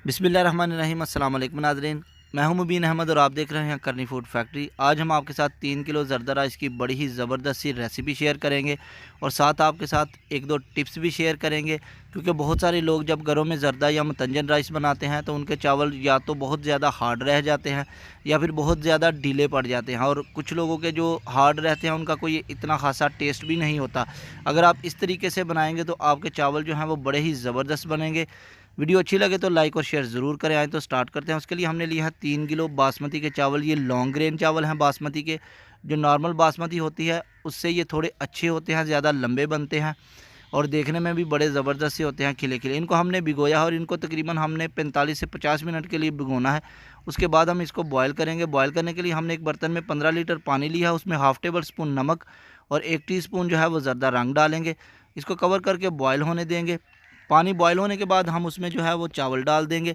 बिस्मिल्लाहिर्रहमानिर्रहीम। अस्सलाम वालेकुम नाज़रीन, मैं हूं मुबीन अहमद और आप देख रहे हैं करनी फूड फैक्ट्री। आज हम आपके साथ 3 किलो ज़रदा राइस की बड़ी ही ज़बरदस्त सी रेसिपी शेयर करेंगे और साथ आपके साथ एक दो टिप्स भी शेयर करेंगे, क्योंकि बहुत सारे लोग जब घरों में ज़रदा या मुतंजन राइस बनाते हैं तो उनके चावल या तो बहुत ज़्यादा हार्ड रह जाते हैं या फिर बहुत ज़्यादा ढीले पड़ जाते हैं, और कुछ लोगों के जो हार्ड रहते हैं उनका कोई इतना खासा टेस्ट भी नहीं होता। अगर आप इस तरीके से बनाएंगे तो आपके चावल जो हैं वो बड़े ही ज़बरदस्त बनेंगे। वीडियो अच्छी लगे तो लाइक और शेयर ज़रूर करें। आए तो स्टार्ट करते हैं। उसके लिए हमने लिया है 3 किलो बासमती के चावल। ये लॉन्ग ग्रेन चावल हैं बासमती के। जो नॉर्मल बासमती होती है उससे ये थोड़े अच्छे होते हैं, ज़्यादा लंबे बनते हैं और देखने में भी बड़े ज़बरदस्त से होते हैं, खिले खिले। इनको हमने भिगोया और इनको तकरीबन हमने 45 से 50 मिनट के लिए भिगोना है। उसके बाद हम इसको बॉयल करेंगे। बॉयल करने के लिए हमने एक बर्तन में 15 लीटर पानी लिया, उसमें हाफ़ टेबल स्पून नमक और 1 टीस्पून जो है वो ज़रदा रंग डालेंगे। इसको कवर करके बॉयल होने देंगे। पानी बॉयल होने के बाद हम उसमें जो है वो चावल डाल देंगे।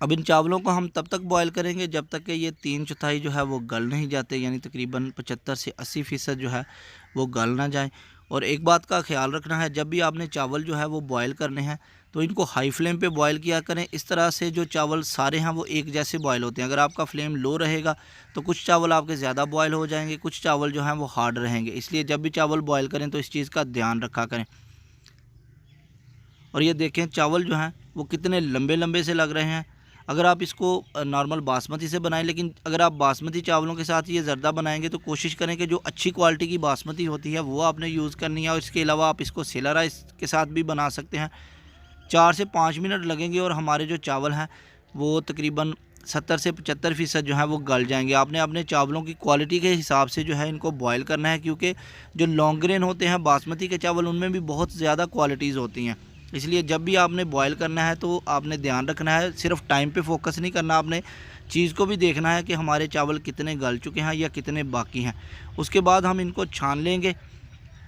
अब इन चावलों को हम तब तक बॉयल करेंगे जब तक कि ये 3/4 जो है वो गल नहीं जाते, यानी तकरीबन 75 से 80% जो है वो गल ना जाए। और एक बात का ख्याल रखना है, जब भी आपने चावल जो है वो बॉयल करने हैं तो इनको हाई फ्लेम पे बॉयल किया करें। इस तरह से जो चावल सारे हैं वो एक जैसे बॉयल होते हैं। अगर आपका फ्लेम लो रहेगा तो कुछ चावल आपके ज़्यादा बॉयल हो जाएंगे, कुछ चावल जो हैं वो हार्ड रहेंगे। इसलिए जब भी चावल बॉयल करें तो इस चीज़ का ध्यान रखा करें। और ये देखें चावल जो हैं वो कितने लंबे लंबे से लग रहे हैं। अगर आप इसको नॉर्मल बासमती से बनाएं, लेकिन अगर आप बासमती चावलों के साथ ये ज़रदा बनाएंगे तो कोशिश करें कि जो अच्छी क्वालिटी की बासमती होती है वो आपने यूज़ करनी है। और इसके अलावा आप इसको सेला राइस के साथ भी बना सकते हैं। 4 से 5 मिनट लगेंगे और हमारे जो चावल हैं वो तकरीबन 70 से 75% जो है वो गल जाएंगे। आपने अपने चावलों की क्वालिटी के हिसाब से जो है इनको बॉयल करना है, क्योंकि जो लॉन्ग ग्रेन होते हैं बासमती के चावल उनमें भी बहुत ज़्यादा क्वालिटीज़ होती हैं। इसलिए जब भी आपने बॉयल करना है तो आपने ध्यान रखना है, सिर्फ टाइम पे फोकस नहीं करना, आपने चीज़ को भी देखना है कि हमारे चावल कितने गल चुके हैं या कितने बाकी हैं। उसके बाद हम इनको छान लेंगे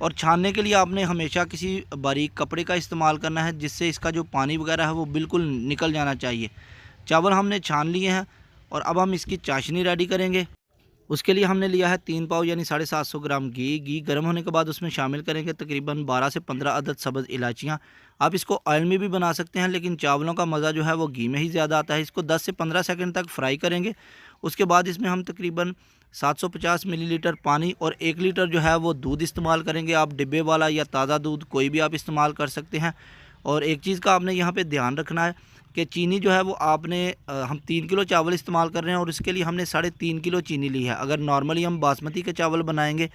और छानने के लिए आपने हमेशा किसी बारीक कपड़े का इस्तेमाल करना है, जिससे इसका जो पानी वगैरह है वो बिल्कुल निकल जाना चाहिए। चावल हमने छान लिए हैं और अब हम इसकी चाशनी रेडी करेंगे। उसके लिए हमने लिया है 3 पाव यानी 750 ग्राम घी गर्म होने के बाद उसमें शामिल करेंगे तकरीबन 12 से 15 अदद सब्ज़ इलायचियाँ। आप इसको ऑयल में भी बना सकते हैं, लेकिन चावलों का मज़ा जो है वो घी में ही ज़्यादा आता है। इसको 10 से 15 सेकंड तक फ्राई करेंगे। उसके बाद इसमें हम तकरीबन 750 मिलीलीटर पानी और 1 लीटर जो है वो दूध इस्तेमाल करेंगे। आप डिब्बे वाला या ताज़ा दूध कोई भी आप इस्तेमाल कर सकते हैं। और एक चीज़ का आपने यहाँ पे ध्यान रखना है कि चीनी जो है वो आपने हम 3 किलो चावल इस्तेमाल कर रहे हैं और इसके लिए हमने 3.5 किलो चीनी ली है। अगर नॉर्मली हम बासमती के चावल बनाएंगे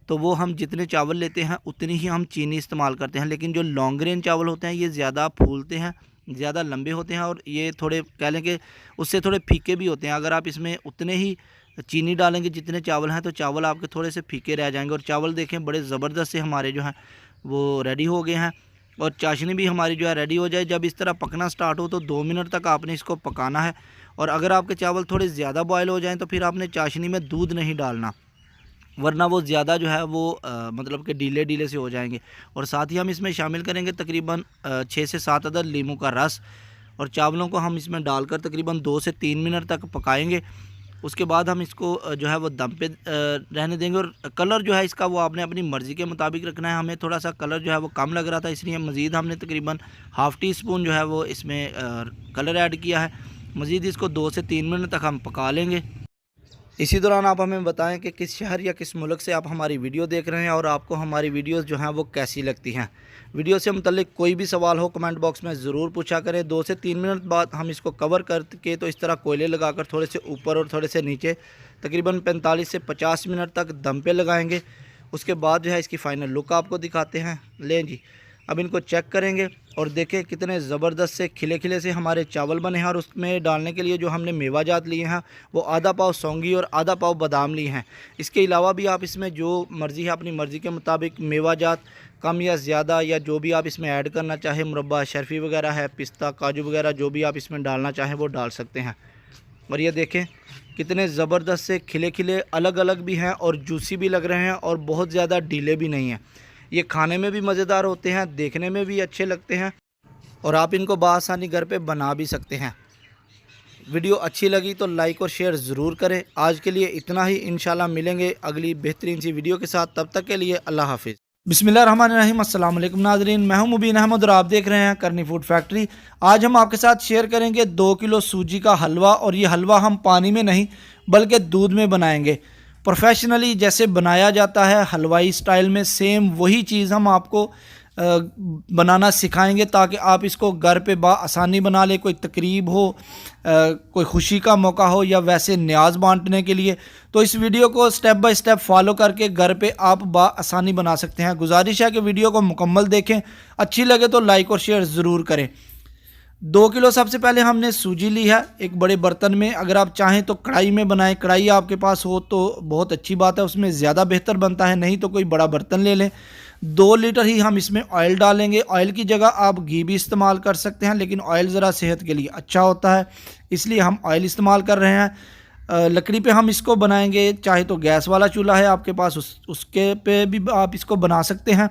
तो वो हम जितने चावल लेते हैं उतनी ही हम चीनी इस्तेमाल करते हैं, लेकिन जो लॉन्ग ग्रेन चावल होते हैं ये ज़्यादा फूलते हैं, ज़्यादा लंबे होते हैं और ये थोड़े कह लें कि उससे थोड़े फीके भी होते हैं। अगर आप इसमें उतने ही चीनी डालेंगे जितने चावल हैं तो चावल आपके थोड़े से फीके रह जाएंगे। और चावल देखें बड़े ज़बरदस्त से हमारे जो हैं वो रेडी हो गए हैं और चाशनी भी हमारी जो है रेडी हो जाए। जब इस तरह पकना स्टार्ट हो तो 2 मिनट तक आपने इसको पकाना है। और अगर आपके चावल थोड़े ज़्यादा बॉयल हो जाएं तो फिर आपने चाशनी में दूध नहीं डालना, वरना वो ज़्यादा जो है वो मतलब कि ढीले ढीले से हो जाएंगे। और साथ ही हम इसमें शामिल करेंगे तकरीबन 6 से 7 अदद लीमू का रस और चावलों को हम इसमें डालकर तकरीबन 2 से 3 मिनट तक पकाएंगे। उसके बाद हम इसको जो है वो दम पे रहने देंगे। और कलर जो है इसका वो आपने अपनी मर्ज़ी के मुताबिक रखना है। हमें थोड़ा सा कलर जो है वो कम लग रहा था, इसलिए मज़ीद हमने तकरीबन हाफ़ टी स्पून जो है वो इसमें कलर ऐड किया है। मज़ीद इसको 2 से 3 मिनट तक हम पका लेंगे। इसी दौरान आप हमें बताएं कि किस शहर या किस मुल्क से आप हमारी वीडियो देख रहे हैं और आपको हमारी वीडियोस जो हैं वो कैसी लगती हैं। वीडियो से मुतल्लिक कोई भी सवाल हो कमेंट बॉक्स में ज़रूर पूछा करें। 2 से 3 मिनट बाद हम इसको कवर करके तो इस तरह कोयले लगाकर थोड़े से ऊपर और थोड़े से नीचे तकरीबन 45 से 50 मिनट तक दम पे लगाएंगे। उसके बाद जो है इसकी फ़ाइनल लुक आपको दिखाते हैं। लें जी, अब इनको चेक करेंगे और देखें कितने ज़बरदस्त से खिले खिले से हमारे चावल बने हैं। और उसमें डालने के लिए जो हमने मेवा जात लिए हैं वो आधा पाव सौंगी और आधा पाव बादाम लिए हैं। इसके अलावा भी आप इसमें जो मर्ज़ी है अपनी मर्ज़ी के मुताबिक मेवा जात कम या ज़्यादा या जो भी आप इसमें ऐड करना चाहें, मुरब्बा शर्फ़ी वगैरह है, पिस्ता काजू वगैरह जो भी आप इसमें डालना चाहें वो डाल सकते हैं। और ये देखें कितने ज़बरदस्त से खिले खिले अलग अलग भी हैं और जूसी भी लग रहे हैं और बहुत ज़्यादा ढीले भी नहीं हैं। ये खाने में भी मज़ेदार होते हैं, देखने में भी अच्छे लगते हैं और आप इनको बआसानी घर पे बना भी सकते हैं। वीडियो अच्छी लगी तो लाइक और शेयर ज़रूर करें। आज के लिए इतना ही, इंशाल्लाह मिलेंगे अगली बेहतरीन सी वीडियो के साथ। तब तक के लिए अल्लाह हाफ़िज़। बिस्मिल्लाहिर्रहमानिर्रहीम, अस्सलाम वालेकुम नाज़रीन। मैं हूं मुबीन अहमद और आप देख रहे हैं करनी फूड फैक्ट्री। आज हम आपके साथ शेयर करेंगे 2 किलो सूजी का हलवा, और ये हलवा हम पानी में नहीं बल्कि दूध में बनाएंगे। प्रोफेशनली जैसे बनाया जाता है हलवाई स्टाइल में, सेम वही चीज़ हम आपको बनाना सिखाएंगे ताकि आप इसको घर पे आसानी बना ले। कोई तकरीब हो, कोई खुशी का मौका हो, या वैसे न्याज बांटने के लिए, तो इस वीडियो को स्टेप बाय स्टेप फॉलो करके घर पे आप आसानी बना सकते हैं। गुजारिश है कि वीडियो को मुकम्मल देखें, अच्छी लगे तो लाइक और शेयर ज़रूर करें। 2 किलो सबसे पहले हमने सूजी ली है एक बड़े बर्तन में। अगर आप चाहें तो कढ़ाई में बनाएं, कढ़ाई आपके पास हो तो बहुत अच्छी बात है, उसमें ज़्यादा बेहतर बनता है, नहीं तो कोई बड़ा बर्तन ले लें। 2 लीटर ही हम इसमें ऑयल डालेंगे। ऑयल की जगह आप घी भी इस्तेमाल कर सकते हैं, लेकिन ऑयल ज़रा सेहत के लिए अच्छा होता है, इसलिए हम ऑयल इस्तेमाल कर रहे हैं। लकड़ी पे हम इसको बनाएंगे, चाहे तो गैस वाला चूल्हा है आपके पास उसके पे भी आप इसको बना सकते हैं।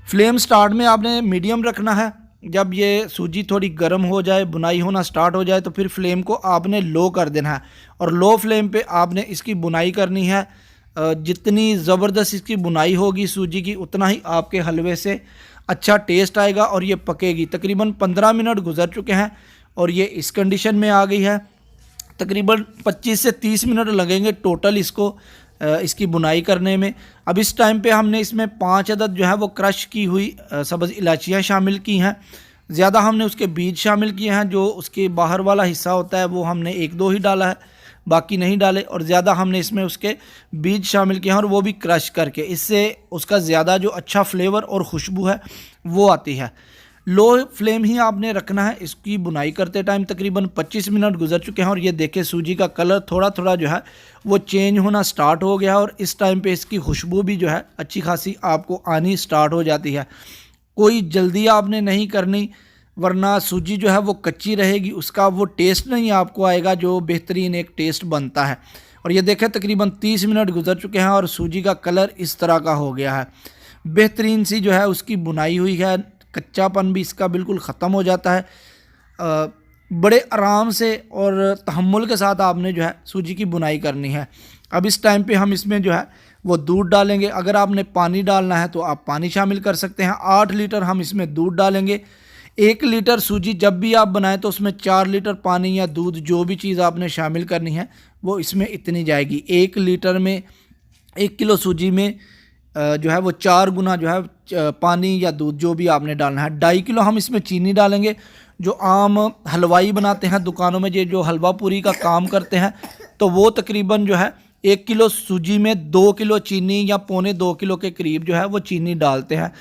फ्लेम स्टार्ट में आपने मीडियम रखना है। जब ये सूजी थोड़ी गर्म हो जाए, बुनाई होना स्टार्ट हो जाए, तो फिर फ्लेम को आपने लो कर देना है, और लो फ्लेम पे आपने इसकी बुनाई करनी है। जितनी ज़बरदस्त इसकी बुनाई होगी सूजी की, उतना ही आपके हलवे से अच्छा टेस्ट आएगा और ये पकेगी। तकरीबन 15 मिनट गुजर चुके हैं और ये इस कंडीशन में आ गई है। तकरीबन 25 से 30 मिनट लगेंगे टोटल इसको इसकी बुनाई करने में। अब इस टाइम पे हमने इसमें 5 अदद जो है वो क्रश की हुई सब्ज़ इलायचियाँ शामिल की हैं। ज़्यादा हमने उसके बीज शामिल किए हैं, जो उसके बाहर वाला हिस्सा होता है वो हमने 1-2 ही डाला है, बाकी नहीं डाले। और ज़्यादा हमने इसमें उसके बीज शामिल किए हैं, और वो भी क्रश करके। इससे उसका ज़्यादा जो अच्छा फ्लेवर और खुशबू है वो आती है। लो फ्लेम ही आपने रखना है इसकी बुनाई करते टाइम। तकरीबन 25 मिनट गुजर चुके हैं और ये देखें सूजी का कलर थोड़ा थोड़ा जो है वो चेंज होना स्टार्ट हो गया है, और इस टाइम पे इसकी खुशबू भी जो है अच्छी खासी आपको आनी स्टार्ट हो जाती है। कोई जल्दी आपने नहीं करनी, वरना सूजी जो है वो कच्ची रहेगी, उसका वो टेस्ट नहीं आपको आएगा जो बेहतरीन एक टेस्ट बनता है। और ये देखें तकरीबन 30 मिनट गुजर चुके हैं और सूजी का कलर इस तरह का हो गया है। बेहतरीन सी जो है उसकी बुनाई हुई है, कच्चापन भी इसका बिल्कुल ख़त्म हो जाता है। बड़े आराम से और तहम्मुल के साथ आपने जो है सूजी की बुनाई करनी है। अब इस टाइम पे हम इसमें जो है वो दूध डालेंगे। अगर आपने पानी डालना है तो आप पानी शामिल कर सकते हैं। 8 लीटर हम इसमें दूध डालेंगे। 1 लीटर सूजी जब भी आप बनाएं तो उसमें 4 लीटर पानी या दूध, जो भी चीज़ आपने शामिल करनी है वो इसमें इतनी जाएगी। 1 लीटर में 1 किलो सूजी में जो है वो 4 गुना जो है पानी या दूध जो भी आपने डालना है। 2.5 किलो हम इसमें चीनी डालेंगे। जो आम हलवाई बनाते हैं दुकानों में, ये जो हलवा पूरी का काम करते हैं, तो वो तकरीबन जो है 1 किलो सूजी में 2 किलो चीनी या 1.25-2 किलो के करीब जो है वो चीनी डालते हैं।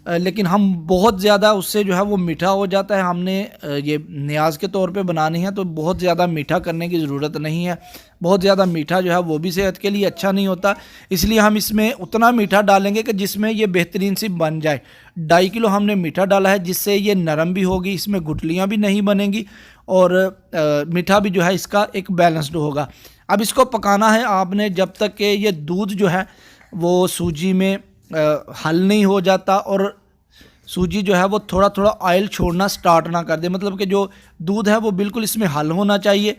लेकिन हम बहुत ज़्यादा उससे जो है वो मीठा हो जाता है। हमने ये न्याज के तौर पे बनानी है तो बहुत ज़्यादा मीठा करने की ज़रूरत नहीं है। बहुत ज़्यादा मीठा जो है वो भी सेहत के लिए अच्छा नहीं होता, इसलिए हम इसमें उतना मीठा डालेंगे कि जिसमें ये बेहतरीन सी बन जाए। 2.5 किलो हमने मीठा डाला है, जिससे ये नरम भी होगी, इसमें गुठलियाँ भी नहीं बनेंगी, और मीठा भी जो है इसका एक बैलेंस्ड होगा। अब इसको पकाना है आपने जब तक कि ये दूध जो है वो सूजी में हल नहीं हो जाता, और सूजी जो है वो थोड़ा थोड़ा ऑयल छोड़ना स्टार्ट ना कर दे। मतलब कि जो दूध है वो बिल्कुल इसमें हल होना चाहिए।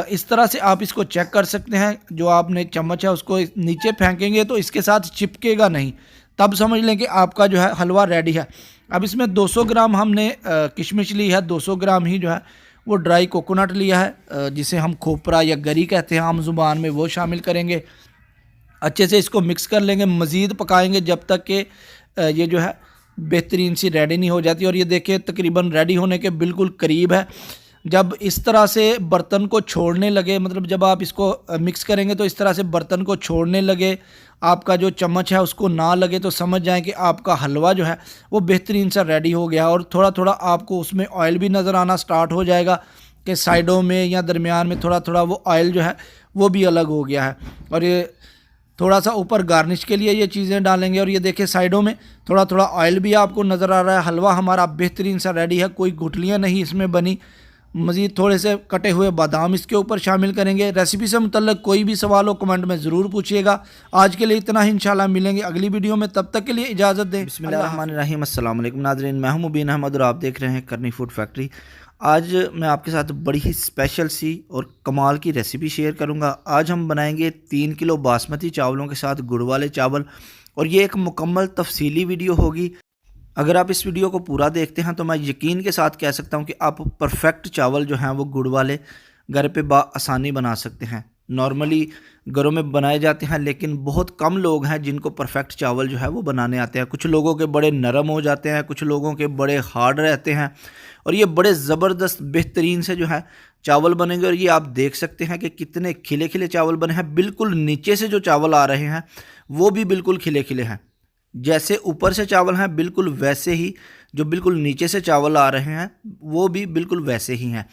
इस तरह से आप इसको चेक कर सकते हैं। जो आपने चम्मच है उसको नीचे फेंकेंगे तो इसके साथ चिपकेगा नहीं, तब समझ लें कि आपका जो है हलवा रेडी है। अब इसमें 200 ग्राम हमने किशमिश ली है, 200 ग्राम ही जो है वो ड्राई कोकोनट लिया है, जिसे हम खोपरा या गरी कहते हैं आम ज़ुबान में, वो शामिल करेंगे। अच्छे से इसको मिक्स कर लेंगे, मज़ीद पकाएंगे जब तक कि ये जो है बेहतरीन सी रेडी नहीं हो जाती। और ये देखिए तकरीबन रेडी होने के बिल्कुल करीब है। जब इस तरह से बर्तन को छोड़ने लगे, मतलब जब आप इसको मिक्स करेंगे तो इस तरह से बर्तन को छोड़ने लगे, आपका जो चम्मच है उसको ना लगे, तो समझ जाएं कि आपका हलवा जो है वो बेहतरीन सा रेडी हो गया। और थोड़ा थोड़ा आपको उसमें ऑयल भी नज़र आना स्टार्ट हो जाएगा कि साइडों में या दरमियान में थोड़ा थोड़ा वो ऑयल जो है वो भी अलग हो गया है। और ये थोड़ा सा ऊपर गार्निश के लिए ये चीज़ें डालेंगे। और ये देखिए साइडों में थोड़ा थोड़ा ऑयल भी आपको नज़र आ रहा है। हलवा हमारा बेहतरीन सा रेडी है, कोई गुठलियाँ नहीं इसमें बनी। मज़ीद थोड़े से कटे हुए बादाम इसके ऊपर शामिल करेंगे। रेसिपी से मुतल्लिक़ कोई भी सवाल हो कमेंट में ज़रूर पूछिएगा। आज के लिए इतना ही, इंशाल्लाह मिलेंगे अगली वीडियो में, तब तक के लिए इजाज़त दें। बिस्मिल्लाहिर्रहमानिर्रहीम, अस्सलाम वालेकुम नाज़रीन, मैं हूं मुबीन अहमद और आप देख रहे हैं करनी फूड फैक्ट्री। आज मैं आपके साथ बड़ी ही स्पेशल सी और कमाल की रेसिपी शेयर करूंगा। आज हम बनाएंगे 3 किलो बासमती चावलों के साथ गुड़ वाले चावल, और ये एक मुकम्मल तफसीली वीडियो होगी। अगर आप इस वीडियो को पूरा देखते हैं तो मैं यकीन के साथ कह सकता हूँ कि आप परफेक्ट चावल जो हैं वो गुड़ वाले घर पे आसानी बना सकते हैं। नॉर्मली घरों में बनाए जाते हैं, लेकिन बहुत कम लोग हैं जिनको परफेक्ट चावल जो है वो बनाने आते हैं। कुछ लोगों के बड़े नरम हो जाते हैं, कुछ लोगों के बड़े हार्ड रहते हैं, और ये बड़े ज़बरदस्त बेहतरीन से जो है चावल बनेंगे। और ये आप देख सकते हैं कि कितने खिले खिले चावल बने हैं। बिल्कुल नीचे से जो चावल आ रहे हैं वो भी बिल्कुल खिले खिले हैं। जैसे ऊपर से चावल हैं बिल्कुल वैसे ही जो बिल्कुल नीचे से चावल आ रहे हैं वो भी बिल्कुल वैसे ही हैं।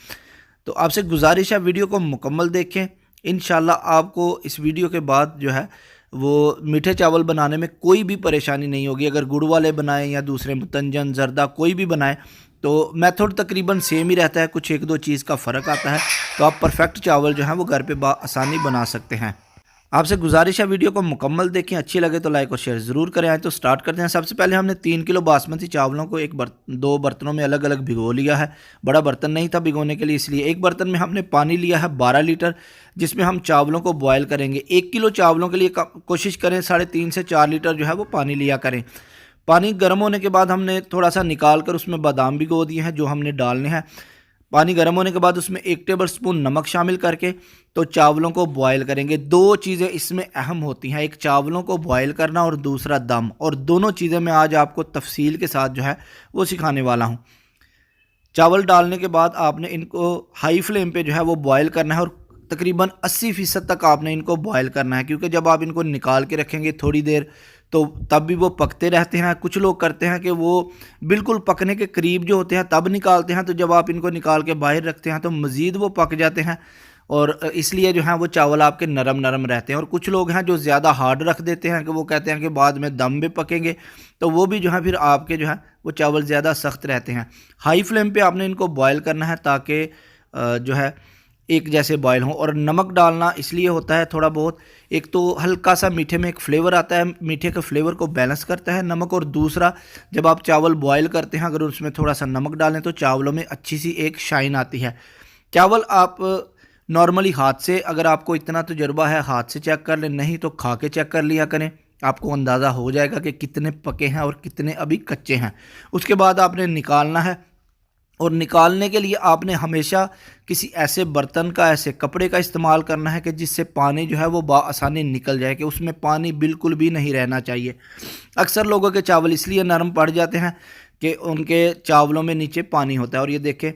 तो आपसे गुजारिश है वीडियो को मुकम्मल देखें। इंशाल्लाह आपको इस वीडियो के बाद जो है वो मीठे चावल बनाने में कोई भी परेशानी नहीं होगी। अगर गुड़ वाले बनाएं या दूसरे मुतंजन जर्दा कोई भी बनाएं तो मेथड तकरीबन सेम ही रहता है, कुछ एक दो चीज़ का फ़र्क आता है। तो आप परफेक्ट चावल जो है वो घर पे आसानी बना सकते हैं। आपसे गुजारिश है वीडियो को मुकम्मल देखें, अच्छी लगे तो लाइक और शेयर ज़रूर करें। आए तो स्टार्ट करते हैं। सबसे पहले हमने 3 किलो बासमती चावलों को दो बर्तनों में अलग अलग भिगो लिया है। बड़ा बर्तन नहीं था भिगोने के लिए, इसलिए एक बर्तन में हमने पानी लिया है 12 लीटर, जिसमें हम चावलों को बॉयल करेंगे। 1 किलो चावलों के लिए कोशिश करें 3.5 से 4 लीटर जो है वो पानी लिया करें। पानी गर्म होने के बाद हमने थोड़ा सा निकाल कर उसमें बादाम भिगो दिए हैं जो हमने डालने हैं। पानी गर्म होने के बाद उसमें 1 टेबल स्पून नमक शामिल करके तो चावलों को बॉयल करेंगे। 2 चीज़ें इसमें अहम होती हैं, एक चावलों को बॉयल करना और दूसरा दम, और दोनों चीज़ें मैं आज आपको तफसील के साथ जो है वो सिखाने वाला हूँ। चावल डालने के बाद आपने इनको हाई फ्लेम पे जो है वो बॉयल करना है और तकरीबन 80% तक आपने इनको बॉयल करना है, क्योंकि जब आप इनको निकाल के रखेंगे थोड़ी देर तो तब भी वो पकते रहते हैं। कुछ लोग करते हैं कि वो बिल्कुल पकने के करीब जो होते हैं तब निकालते हैं, तो जब आप इनको निकाल के बाहर रखते हैं तो मज़ीद वो पक जाते हैं और इसलिए जो है वो चावल आपके नरम नरम रहते हैं। और कुछ लोग हैं जो ज़्यादा हार्ड रख देते हैं कि वो कहते हैं कि बाद में दम में पकेंगे, तो वो भी जो है फिर आपके जो है वो चावल ज़्यादा सख्त रहते हैं। हाई फ्लेम पे आपने इनको बॉयल करना है ताकि जो है एक जैसे बॉयल हो। और नमक डालना इसलिए होता है थोड़ा बहुत, एक तो हल्का सा मीठे में एक फ्लेवर आता है, मीठे के फ्लेवर को बैलेंस करता है नमक, और दूसरा जब आप चावल बॉयल करते हैं अगर उसमें थोड़ा सा नमक डालें तो चावलों में अच्छी सी एक शाइन आती है। चावल आप नॉर्मली हाथ से, अगर आपको इतना तजुर्बा है हाथ से चेक कर लें, नहीं तो खा के चेक कर लिया करें, आपको अंदाज़ा हो जाएगा कि कितने पके हैं और कितने अभी कच्चे हैं। उसके बाद आपने निकालना है, और निकालने के लिए आपने हमेशा किसी ऐसे बर्तन का, ऐसे कपड़े का इस्तेमाल करना है कि जिससे पानी जो है वो आसानी निकल जाए, कि उसमें पानी बिल्कुल भी नहीं रहना चाहिए। अक्सर लोगों के चावल इसलिए नरम पड़ जाते हैं कि उनके चावलों में नीचे पानी होता है। और ये देखें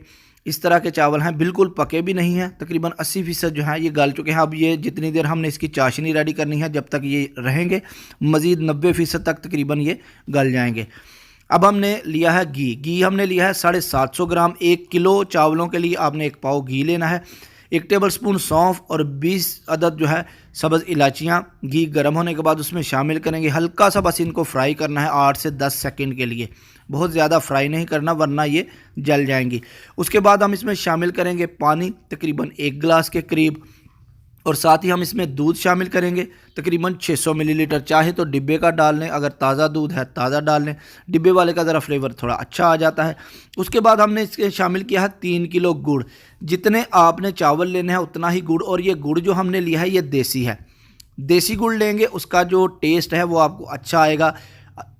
इस तरह के चावल हैं, बिल्कुल पके भी नहीं हैं, तकरीबन 80% जो है ये गल चुके हैं। अब ये जितनी देर हमने इसकी चाशनी रेडी करनी है, जब तक ये रहेंगे मज़ीद 90% तक तकरीबन ये गल जाएंगे। अब हमने लिया है घी हमने लिया है 750 ग्राम। 1 किलो चावलों के लिए आपने 1 पाव घी लेना है। 1 टेबल स्पून सौंफ और 20 अदद जो है सब्ज़ इलाचियाँ घी गर्म होने के बाद उसमें शामिल करेंगे। हल्का सा बस इनको फ्राई करना है 8 से 10 सेकंड के लिए, बहुत ज़्यादा फ्राई नहीं करना वरना ये जल जाएंगी। उसके बाद हम इसमें शामिल करेंगे पानी तकरीबन 1 गिलास के करीब, और साथ ही हम इसमें दूध शामिल करेंगे तकरीबन 600 मिलीलीटर। चाहे तो डिब्बे का डाल लें, अगर ताज़ा दूध है ताज़ा डाल लें, डिब्बे वाले का ज़रा फ्लेवर थोड़ा अच्छा आ जाता है। उसके बाद हमने इसके शामिल किया है 3 किलो गुड़। जितने आपने चावल लेने हैं उतना ही गुड़, और ये गुड़ जो हमने लिया है ये देसी है। देसी गुड़ लेंगे उसका जो टेस्ट है वो आपको अच्छा आएगा।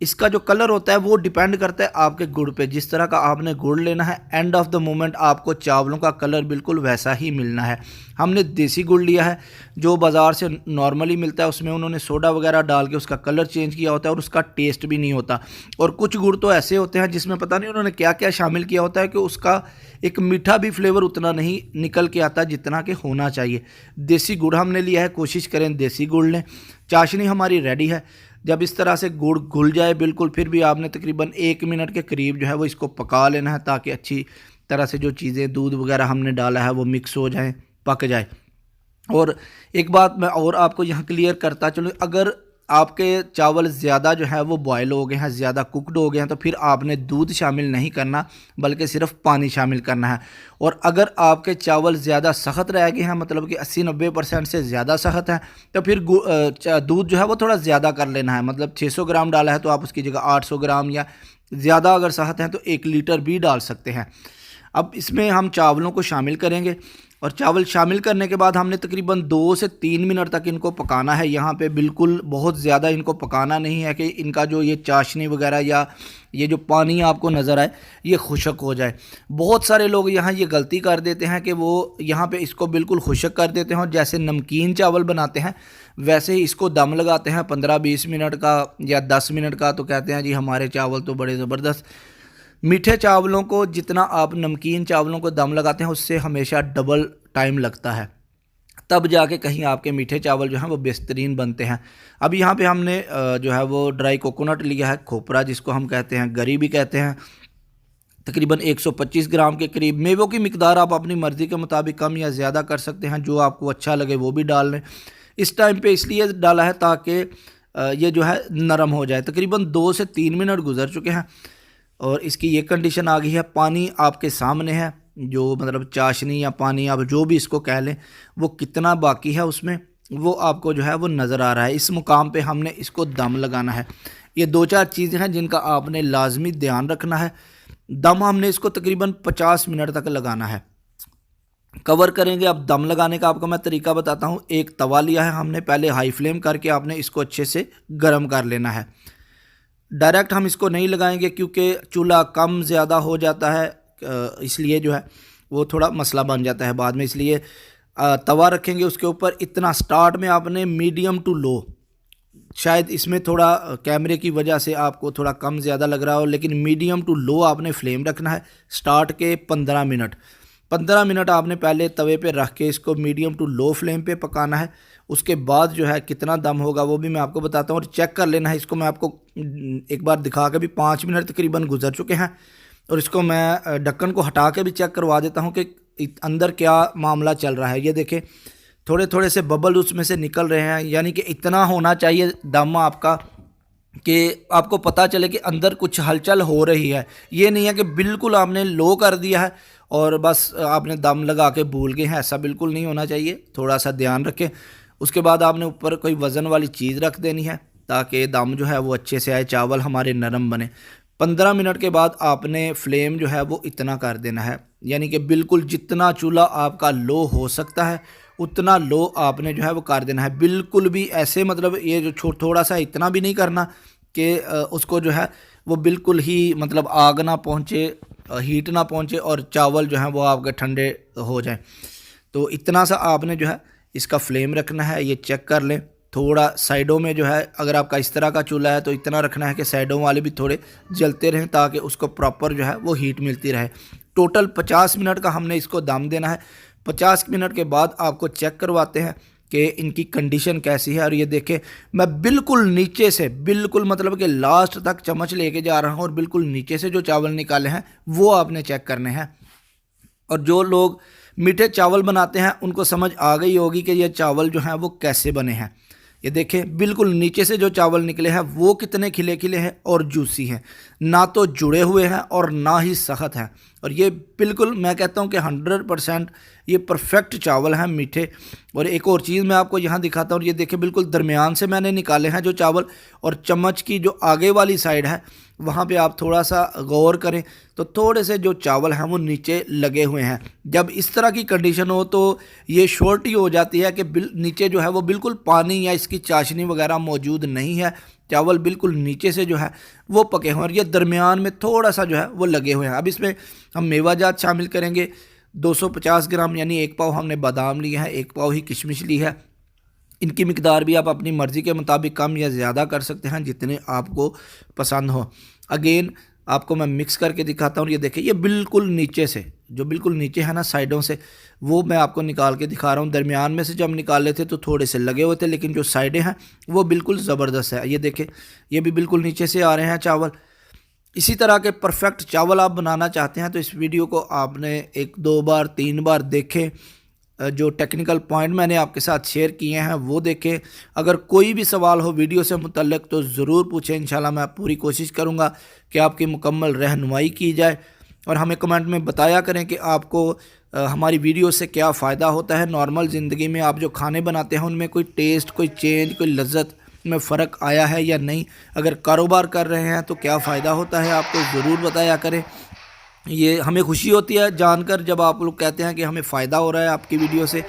इसका जो कलर होता है वो डिपेंड करता है आपके गुड़ पे। जिस तरह का आपने गुड़ लेना है एंड ऑफ द मोमेंट आपको चावलों का कलर बिल्कुल वैसा ही मिलना है। हमने देसी गुड़ लिया है, जो बाज़ार से नॉर्मली मिलता है उसमें उन्होंने सोडा वगैरह डाल के उसका कलर चेंज किया होता है और उसका टेस्ट भी नहीं होता। और कुछ गुड़ तो ऐसे होते हैं जिसमें पता नहीं उन्होंने क्या क्या शामिल किया होता है कि उसका एक मीठा भी फ्लेवर उतना नहीं निकल के आता जितना कि होना चाहिए। देसी गुड़ हमने लिया है, कोशिश करें देसी गुड़ लें। चाशनी हमारी रेडी है। जब इस तरह से गुड़ घुल जाए बिल्कुल, फिर भी आपने तकरीबन 1 मिनट के करीब जो है वो इसको पका लेना है ताकि अच्छी तरह से जो चीज़ें दूध वगैरह हमने डाला है वो मिक्स हो जाए, पक जाए। और एक बात मैं और आपको यहाँ क्लियर करता चलूँ, अगर आपके चावल ज़्यादा जो है वो बॉयल हो गए हैं, ज़्यादा कुकड हो गए हैं, तो फिर आपने दूध शामिल नहीं करना बल्कि सिर्फ पानी शामिल करना है। और अगर आपके चावल ज़्यादा सख्त रह गए हैं, मतलब कि 80-90% से ज़्यादा सख्त हैं, तो फिर दूध जो है वो थोड़ा ज़्यादा कर लेना है। मतलब 600 ग्राम डाला है तो आप उसकी जगह 800 ग्राम, या ज़्यादा अगर सख्त हैं तो 1 लीटर भी डाल सकते हैं। अब इसमें हम चावलों को शामिल करेंगे। और चावल शामिल करने के बाद हमने तकरीबन 2 से 3 मिनट तक इनको पकाना है। यहाँ पे बिल्कुल बहुत ज़्यादा इनको पकाना नहीं है कि इनका जो ये चाशनी वगैरह या ये जो पानी आपको नज़र आए ये खुश्क हो जाए। बहुत सारे लोग यहाँ ये गलती कर देते हैं कि वो यहाँ पे इसको बिल्कुल खुश्क कर देते हैं और जैसे नमकीन चावल बनाते हैं वैसे ही इसको दम लगाते हैं 15-20 मिनट का या 10 मिनट का, तो कहते हैं जी हमारे चावल तो बड़े ज़बरदस्त। मीठे चावलों को जितना आप नमकीन चावलों को दम लगाते हैं उससे हमेशा डबल टाइम लगता है, तब जाके कहीं आपके मीठे चावल जो हैं वो बेहतरीन बनते हैं। अब यहाँ पे हमने जो है वो ड्राई कोकोनट लिया है, खोपरा जिसको हम कहते हैं, गरी भी कहते हैं, तकरीबन 125 ग्राम के करीब। मेवों की मिकदार आप अपनी मर्ज़ी के मुताबिक कम या ज़्यादा कर सकते हैं, जो आपको अच्छा लगे वो भी डाल लें। इस टाइम पे इसलिए डाला है ताकि ये जो है नरम हो जाए। तकरीबन 2 से 3 मिनट गुजर चुके हैं और इसकी ये कंडीशन आ गई है। पानी आपके सामने है, जो मतलब चाशनी या पानी आप जो भी इसको कह लें, वो कितना बाकी है उसमें वो आपको जो है वो नज़र आ रहा है। इस मुकाम पे हमने इसको दम लगाना है। ये 2-4 चीज़ें हैं जिनका आपने लाजमी ध्यान रखना है। दम हमने इसको तकरीबन 50 मिनट तक लगाना है, कवर करेंगे। अब दम लगाने का आपको मैं तरीका बताता हूँ। एक तवा लिया है हमने, पहले हाई फ्लेम करके आपने इसको अच्छे से गर्म कर लेना है। डायरेक्ट हम इसको नहीं लगाएंगे क्योंकि चूल्हा कम ज़्यादा हो जाता है, इसलिए जो है वो थोड़ा मसला बन जाता है बाद में। इसलिए तवा रखेंगे उसके ऊपर। इतना स्टार्ट में आपने मीडियम टू लो, शायद इसमें थोड़ा कैमरे की वजह से आपको थोड़ा कम ज़्यादा लग रहा हो, लेकिन मीडियम टू लो आपने फ्लेम रखना है। स्टार्ट के 15 मिनट आपने पहले तवे पे रख के इसको मीडियम टू लो फ्लेम पे पकाना है। उसके बाद जो है कितना दम होगा वो भी मैं आपको बताता हूँ और चेक कर लेना है। इसको मैं आपको एक बार दिखा के भी 5 मिनट तकरीबन गुजर चुके हैं और इसको मैं ढक्कन को हटा के भी चेक करवा देता हूँ कि अंदर क्या मामला चल रहा है। ये देखें थोड़े थोड़े से बबल उसमें से निकल रहे हैं, यानी कि इतना होना चाहिए दम आपका कि आपको पता चले कि अंदर कुछ हलचल हो रही है। ये नहीं है कि बिल्कुल आपने लो कर दिया है और बस आपने दम लगा के भूल गए हैं, ऐसा बिल्कुल नहीं होना चाहिए। थोड़ा सा ध्यान रखें। उसके बाद आपने ऊपर कोई वज़न वाली चीज़ रख देनी है ताकि दम जो है वो अच्छे से आए, चावल हमारे नरम बने। 15 मिनट के बाद आपने फ्लेम जो है वो इतना कर देना है, यानी कि बिल्कुल जितना चूल्हा आपका लो हो सकता है उतना लो आपने जो है वो कर देना है। बिल्कुल भी ऐसे मतलब ये जो थोड़ा सा इतना भी नहीं करना कि उसको जो है वो बिल्कुल ही मतलब आग ना पहुँचे, हीट ना पहुँचे और चावल जो हैं वो आपके ठंडे हो जाएं। तो इतना सा आपने जो है इसका फ्लेम रखना है। ये चेक कर लें। थोड़ा साइडों में जो है, अगर आपका इस तरह का चूल्हा है तो इतना रखना है कि साइडों वाले भी थोड़े जलते रहें ताकि उसको प्रॉपर जो है वो हीट मिलती रहे। टोटल 50 मिनट का हमने इसको दम देना है। 50 मिनट के बाद आपको चेक करवाते हैं कि इनकी कंडीशन कैसी है। और ये देखें मैं बिल्कुल नीचे से, बिल्कुल मतलब कि लास्ट तक चम्मच लेके जा रहा हूँ और बिल्कुल नीचे से जो चावल निकाले हैं वो आपने चेक करने हैं। और जो लोग मीठे चावल बनाते हैं उनको समझ आ गई होगी कि ये चावल जो हैं वो कैसे बने हैं। ये देखें बिल्कुल नीचे से जो चावल निकले हैं वो कितने खिले खिले हैं और जूसी हैं, ना तो जुड़े हुए हैं और ना ही सख्त हैं। और ये बिल्कुल मैं कहता हूँ कि 100% ये परफेक्ट चावल हैं मीठे। और एक और चीज़ मैं आपको यहाँ दिखाता हूँ। ये देखें बिल्कुल दरमियान से मैंने निकाले हैं जो चावल, और चम्मच की जो आगे वाली साइड है वहाँ पे आप थोड़ा सा गौर करें तो थोड़े से जो चावल हैं वो नीचे लगे हुए हैं। जब इस तरह की कंडीशन हो तो ये श्योरिटी हो जाती है कि नीचे जो है वो बिल्कुल पानी या इसकी चाशनी वगैरह मौजूद नहीं है। चावल बिल्कुल नीचे से जो है वो पके हुए हैं और ये दरमियान में थोड़ा सा जो है वो लगे हुए हैं। अब इसमें हम मेवाजात शामिल करेंगे। 250 ग्राम यानी 1 पाव हमने बादाम लिए हैं, 1 पाव ही किशमिश ली है। इनकी मिकदार भी आप अपनी मर्ज़ी के मुताबिक कम या ज़्यादा कर सकते हैं जितने आपको पसंद हो। अगेन आपको मैं मिक्स करके दिखाता हूँ। ये देखिए ये बिल्कुल नीचे से, जो बिल्कुल नीचे है ना साइडों से, वो मैं आपको निकाल के दिखा रहा हूँ। दरमियान में से जब निकाले थे तो थोड़े से लगे हुए थे, लेकिन जो साइडें हैं वो बिल्कुल ज़बरदस्त है। ये देखें ये भी बिल्कुल नीचे से आ रहे हैं चावल। इसी तरह के परफेक्ट चावल आप बनाना चाहते हैं तो इस वीडियो को आपने 1-2 बार 3 बार देखें। जो टेक्निकल पॉइंट मैंने आपके साथ शेयर किए हैं वो देखें। अगर कोई भी सवाल हो वीडियो से मुतल्लिक तो ज़रूर पूछें। इंशाल्लाह मैं पूरी कोशिश करूँगा कि आपकी मुकम्मल रहनुमाई की जाए। और हमें कमेंट में बताया करें कि आपको हमारी वीडियो से क्या फ़ायदा होता है। नॉर्मल ज़िंदगी में आप जो खाने बनाते हैं उनमें कोई टेस्ट, कोई चेंज, कोई लज्जत में फ़र्क आया है या नहीं। अगर कारोबार कर रहे हैं तो क्या फ़ायदा होता है आपको ज़रूर बताया करें। ये हमें खुशी होती है जानकर जब आप लोग कहते हैं कि हमें फ़ायदा हो रहा है आपकी वीडियो से।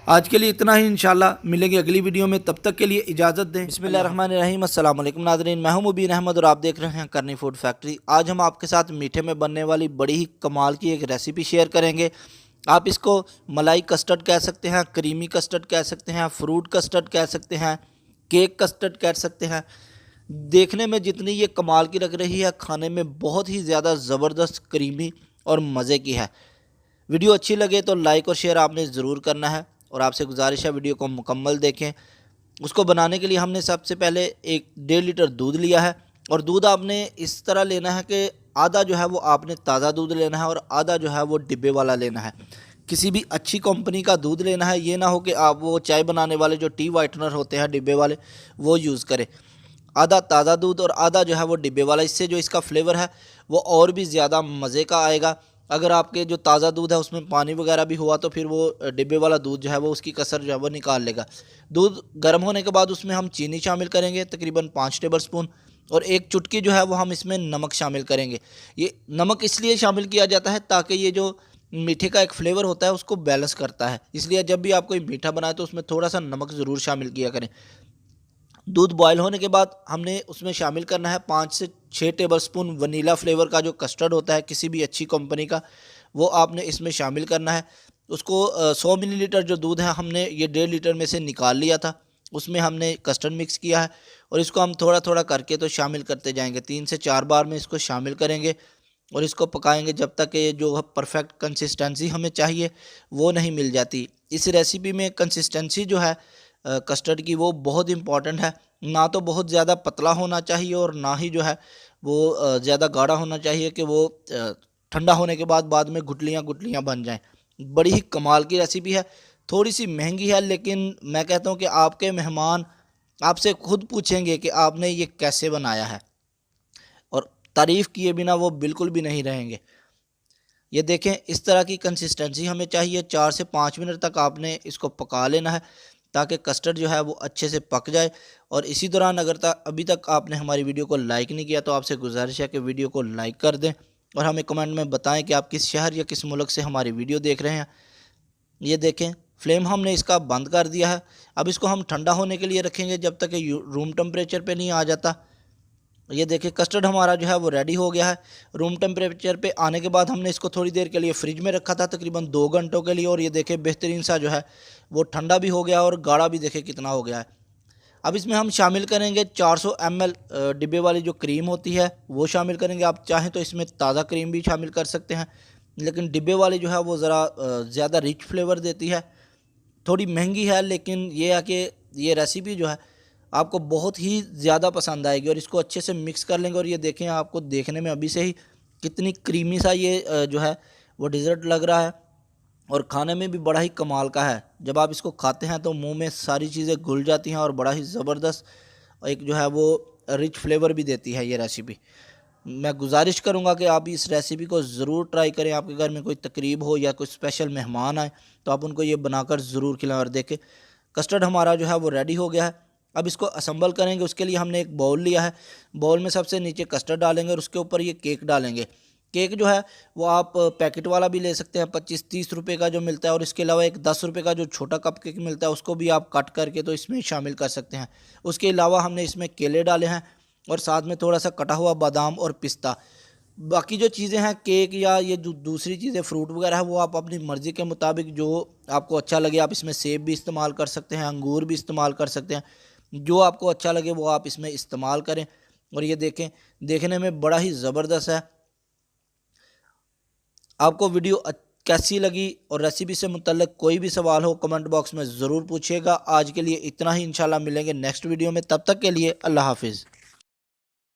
आज के लिए इतना ही, इंशाल्लाह मिलेंगे अगली वीडियो में, तब तक के लिए इजाज़त दें। बिस्मिल्लाहिर्रहमानिर्रहीम, अस्सलाम वालेकुम नाज़रीन, मैं हूं मुबीन अहमद और आप देख रहे हैं करनी फूड फैक्ट्री। आज हम आपके साथ मीठे में बनने वाली बड़ी ही कमाल की एक रेसिपी शेयर करेंगे। आप इसको मलाई कस्टर्ड कह सकते हैं, क्रीमी कस्टर्ड कह सकते हैं, फ्रूट कस्टर्ड कह सकते हैं, केक कस्टर्ड कह सकते हैं। देखने में जितनी ये कमाल की लग रही है, खाने में बहुत ही ज़्यादा ज़बरदस्त क्रीमी और मज़े की है। वीडियो अच्छी लगे तो लाइक और शेयर आपने ज़रूर करना है और आपसे गुजारिश है वीडियो को मुकम्मल देखें। उसको बनाने के लिए हमने सबसे पहले 1.5 लीटर दूध लिया है और दूध आपने इस तरह लेना है कि आधा जो है वो आपने ताज़ा दूध लेना है और आधा जो है वो डिब्बे वाला लेना है। किसी भी अच्छी कंपनी का दूध लेना है, ये ना हो कि आप वो चाय बनाने वाले जो टी वाइटनर होते हैं डिब्बे वाले वो यूज़ करें। आधा ताज़ा दूध और आधा जो है वो डिब्बे वाला, इससे जो इसका फ्लेवर है वो और भी ज़्यादा मज़े का आएगा। अगर आपके जो ताज़ा दूध है उसमें पानी वगैरह भी हुआ तो फिर वो डिब्बे वाला दूध जो है वो उसकी कसर जो है वो निकाल लेगा। दूध गर्म होने के बाद उसमें हम चीनी शामिल करेंगे तकरीबन 5 टेबल स्पून और 1 चुटकी जो है वो हम इसमें नमक शामिल करेंगे। ये नमक इसलिए शामिल किया जाता है ताकि ये जो मीठे का एक फ्लेवर होता है उसको बैलेंस करता है, इसलिए जब भी आप कोई मीठा बनाए तो उसमें थोड़ा सा नमक ज़रूर शामिल किया करें। दूध बॉयल होने के बाद हमने उसमें शामिल करना है 5 से 6 टेबल स्पून वनीला फ्लेवर का जो कस्टर्ड होता है किसी भी अच्छी कंपनी का, वो आपने इसमें शामिल करना है। उसको 100 मिलीलीटर जो दूध है हमने ये 1.5 लीटर में से निकाल लिया था, उसमें हमने कस्टर्ड मिक्स किया है और इसको हम थोड़ा थोड़ा करके तो शामिल करते जाएंगे। 3 से 4 बार में इसको शामिल करेंगे और इसको पकाएंगे जब तक ये जो परफेक्ट कंसिस्टेंसी हमें चाहिए वो नहीं मिल जाती। इस रेसिपी में कंसिस्टेंसी जो है कस्टर्ड की वो बहुत इम्पॉर्टेंट है। ना तो बहुत ज़्यादा पतला होना चाहिए और ना ही जो है वो ज़्यादा गाढ़ा होना चाहिए कि वो ठंडा होने के बाद में गुठलियाँ गुठलियाँ बन जाएं। बड़ी ही कमाल की रेसिपी है, थोड़ी सी महंगी है, लेकिन मैं कहता हूँ कि आपके मेहमान आपसे खुद पूछेंगे कि आपने ये कैसे बनाया है और तारीफ़ किए बिना वो बिल्कुल भी नहीं रहेंगे। ये देखें, इस तरह की कंसिस्टेंसी हमें चाहिए। 4 से 5 मिनट तक आपने इसको पका लेना है ताकि कस्टर्ड जो है वो अच्छे से पक जाए। और इसी दौरान अगर अभी तक आपने हमारी वीडियो को लाइक नहीं किया तो आपसे गुजारिश है कि वीडियो को लाइक कर दें और हमें कमेंट में बताएं कि आप किस शहर या किस मुल्क से हमारी वीडियो देख रहे हैं। ये देखें, फ्लेम हमने इसका बंद कर दिया है। अब इसको हम ठंडा होने के लिए रखेंगे जब तक ये रूम टेम्परेचर पे नहीं आ जाता। ये देखिए, कस्टर्ड हमारा जो है वो रेडी हो गया है। रूम टेम्परेचर पे आने के बाद हमने इसको थोड़ी देर के लिए फ्रिज में रखा था तकरीबन 2 घंटों के लिए और ये देखें बेहतरीन सा जो है वो ठंडा भी हो गया और गाढ़ा भी देखें कितना हो गया है। अब इसमें हम शामिल करेंगे 400 ml डिब्बे वाली जो क्रीम होती है वो शामिल करेंगे। आप चाहें तो इसमें ताज़ा क्रीम भी शामिल कर सकते हैं, लेकिन डिब्बे वाली जो है वो ज़रा ज़्यादा रिच फ्लेवर देती है। थोड़ी महंगी है, लेकिन ये है कि ये रेसिपी जो है आपको बहुत ही ज़्यादा पसंद आएगी। और इसको अच्छे से मिक्स कर लेंगे और ये देखें, आपको देखने में अभी से ही कितनी क्रीमी सा ये जो है वो डिज़र्ट लग रहा है और खाने में भी बड़ा ही कमाल का है। जब आप इसको खाते हैं तो मुंह में सारी चीज़ें घुल जाती हैं और बड़ा ही ज़बरदस्त एक जो है वो रिच फ्लेवर भी देती है ये रेसिपी। मैं गुजारिश करूंगा कि आप इस रेसिपी को ज़रूर ट्राई करें। आपके घर में कोई तकरीब हो या कोई स्पेशल मेहमान आए तो आप उनको ये बनाकर ज़रूर खिलाएं। और देखें, कस्टर्ड हमारा जो है वो रेडी हो गया है। अब इसको असम्बल करेंगे। उसके लिए हमने एक बाउल लिया है, बाउल में सबसे नीचे कस्टर्ड डालेंगे और उसके ऊपर ये केक डालेंगे। केक जो है वो आप पैकेट वाला भी ले सकते हैं, 25-30 रुपये का जो मिलता है, और इसके अलावा एक 10 रुपये का जो छोटा कप केक मिलता है उसको भी आप कट करके तो इसमें शामिल कर सकते हैं। उसके अलावा हमने इसमें केले डाले हैं और साथ में थोड़ा सा कटा हुआ बादाम और पिस्ता। बाकी जो चीज़ें हैं केक या ये जो दूसरी चीज़ें फ्रूट वगैरह है वो आप अपनी मर्ज़ी के मुताबिक जो आपको अच्छा लगे, आप इसमें सेब भी इस्तेमाल कर सकते हैं, अंगूर भी इस्तेमाल कर सकते हैं, जो आपको अच्छा लगे वो आप इसमें इस्तेमाल करें। और ये देखें, देखने में बड़ा ही ज़बरदस्त है। आपको वीडियो कैसी लगी और रेसिपी से मुतल्लिक कोई भी सवाल हो कमेंट बॉक्स में ज़रूर पूछिएगा। आज के लिए इतना ही, इंशाल्लाह मिलेंगे नेक्स्ट वीडियो में। तब तक के लिए अल्लाह हाफिज़।